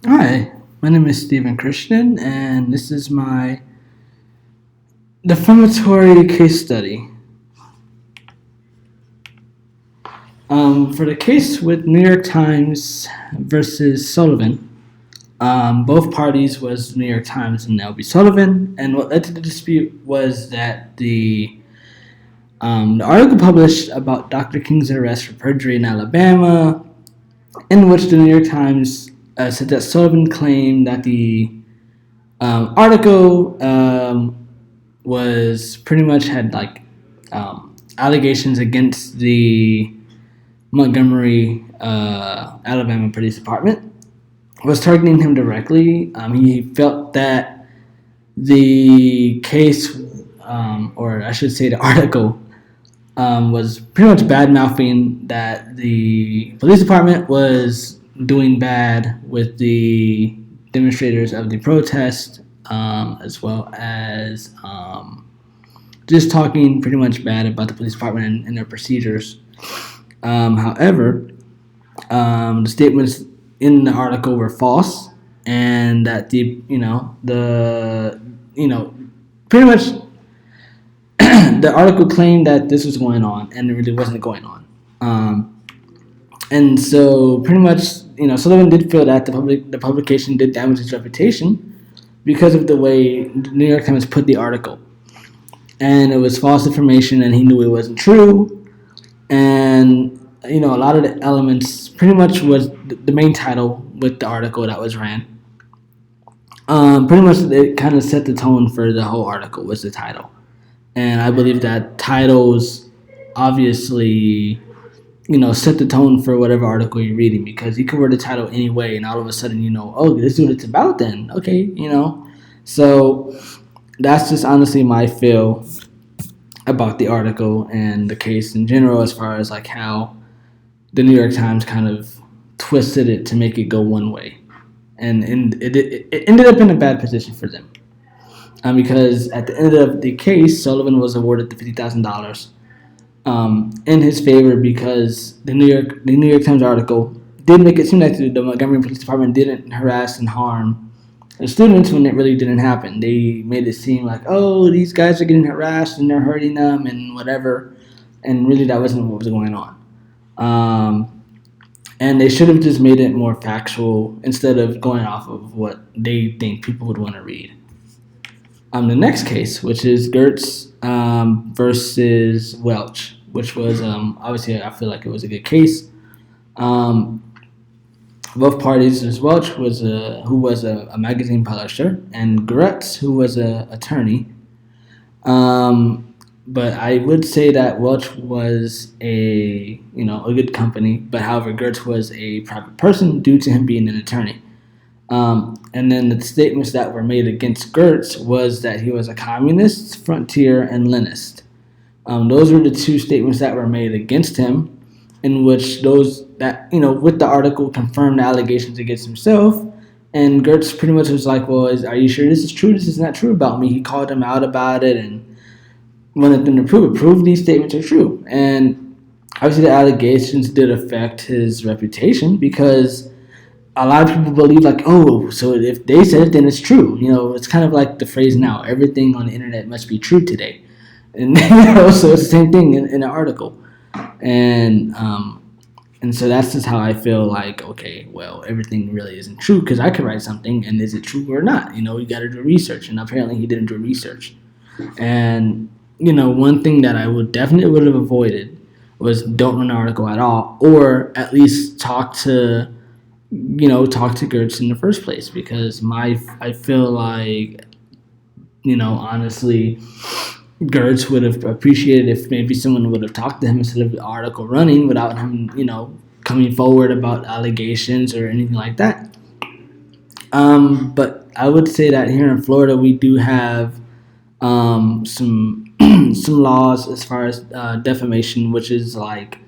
Hi, my name is Stephen Christian, and this is my defamatory case study. For the case with New York Times versus Sullivan, both parties was New York Times and L.B. Sullivan, and what led to the dispute was that the article published about Dr. King's arrest for perjury in Alabama, in which the New York Times said that Sullivan claimed that the article was pretty much had like allegations against the Montgomery, Alabama Police Department, was targeting him directly. He felt that the case, or I should say the article, was pretty much bad mouthing that the police department was doing bad with the demonstrators of the protest, as well as just talking pretty much bad about the police department and their procedures. However, the statements in the article were false, and that pretty much the article claimed that this was going on, and it really wasn't going on. And so, pretty much, Sullivan did feel that the publication did damage his reputation because of the way the New York Times put the article, and it was false information, and he knew it wasn't true. And a lot of the elements pretty much was the main title with the article that was ran. Pretty much, it kind of set the tone for the whole article was the title, and I believe that titles obviously set the tone for whatever article you're reading, because you can read the title anyway, and all of a sudden oh, this is what it's about then. Okay, so that's just honestly my feel about the article and the case in general, as far as like how the New York Times kind of twisted it to make it go one way, and it ended up in a bad position for them, because at the end of the case, Sullivan was awarded the $50,000 in his favor, because the New York Times article did make it seem like the Montgomery Police Department didn't harass and harm the students when it really didn't happen. They made it seem like, oh, these guys are getting harassed and they're hurting them and whatever, and really that wasn't what was going on. And they should have just made it more factual instead of going off of what they think people would want to read. The next case, which is Gertz versus Welch, which was obviously I feel like it was a good case. Um, both parties, as Welch was who was a magazine publisher, and Gertz, who was an attorney. But I would say that Welch was a good company, but however Gertz was a private person due to him being an attorney. And then the statements that were made against Gertz was that he was a communist, frontier, and Leninist. Those were the two statements that were made against him, in which those that with the article confirmed the allegations against himself. And Gertz pretty much was like, "Well, are you sure this is true? This is not true about me." He called him out about it and wanted them to prove these statements are true. And obviously, the allegations did affect his reputation, because a lot of people believe like, oh, so if they said it, then it's true. It's kind of like the phrase now, everything on the internet must be true today. And so it's the same thing in an article. And so that's just how I feel like, okay, well, everything really isn't true, because I could write something, and is it true or not? You got to do research, and apparently he didn't do research. And one thing that I would have avoided was don't run an article at all, or at least talk to Gertz in the first place, because I feel like, honestly, Gertz would have appreciated if maybe someone would have talked to him instead of the article running without him, coming forward about allegations or anything like that. But I would say that here in Florida, we do have some some laws as far as defamation, which is like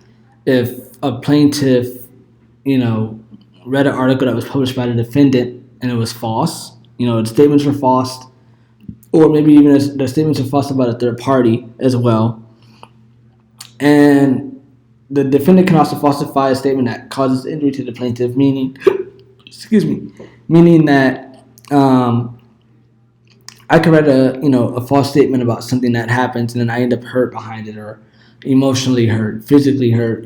if a plaintiff, read an article that was published by the defendant and it was false, the statements were false, or maybe even the statements are false about a third party as well. And the defendant can also falsify a statement that causes injury to the plaintiff, meaning excuse me, meaning that I could write a false statement about something that happens, and then I end up hurt behind it, or emotionally hurt, physically hurt,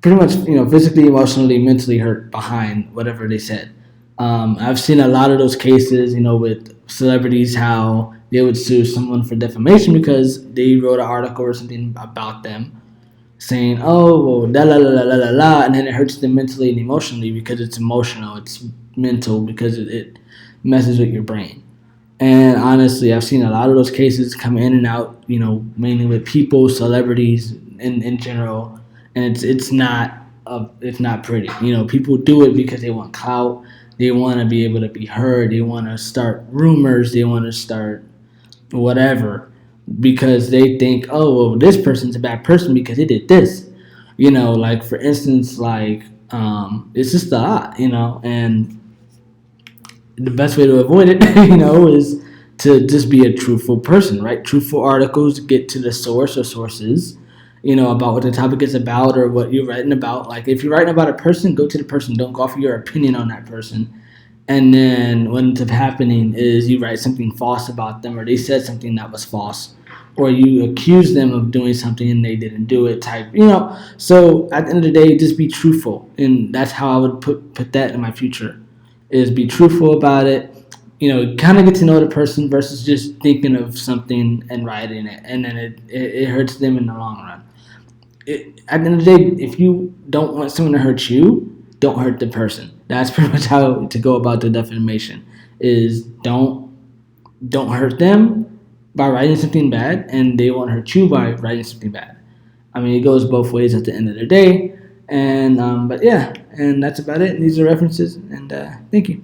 pretty much physically, emotionally, mentally hurt behind whatever they said. I've seen a lot of those cases, with celebrities, how they would sue someone for defamation because they wrote an article or something about them, saying, "Oh, well, la la la la la la," and then it hurts them mentally and emotionally because it's emotional, it's mental, because it messes with your brain. And honestly, I've seen a lot of those cases come in and out, mainly with people, celebrities in general, and it's not pretty. People do it because they want clout, they want to be able to be heard, they want to start rumors, they want to start whatever, because they think, oh, well, this person's a bad person because they did this. Like for instance, like it's just a lot, and the best way to avoid it, is to just be a truthful person, right? Truthful articles, get to the source or sources, about what the topic is about or what you're writing about. Like if you're writing about a person, go to the person. Don't go off your opinion on that person. And then what ends up happening is you write something false about them, or they said something that was false, or you accuse them of doing something and they didn't do it. So at the end of the day, just be truthful, and that's how I would put that in my future. Is be truthful about it. Kind of get to know the person versus just thinking of something and writing it, and then it hurts them in the long run. At the end of the day, if you don't want someone to hurt you, don't hurt the person. That's pretty much how to go about the defamation. Is don't hurt them by writing something bad, and they won't hurt you by writing something bad. I mean, it goes both ways at the end of the day. And but yeah, and that's about it. And these are references, and thank you.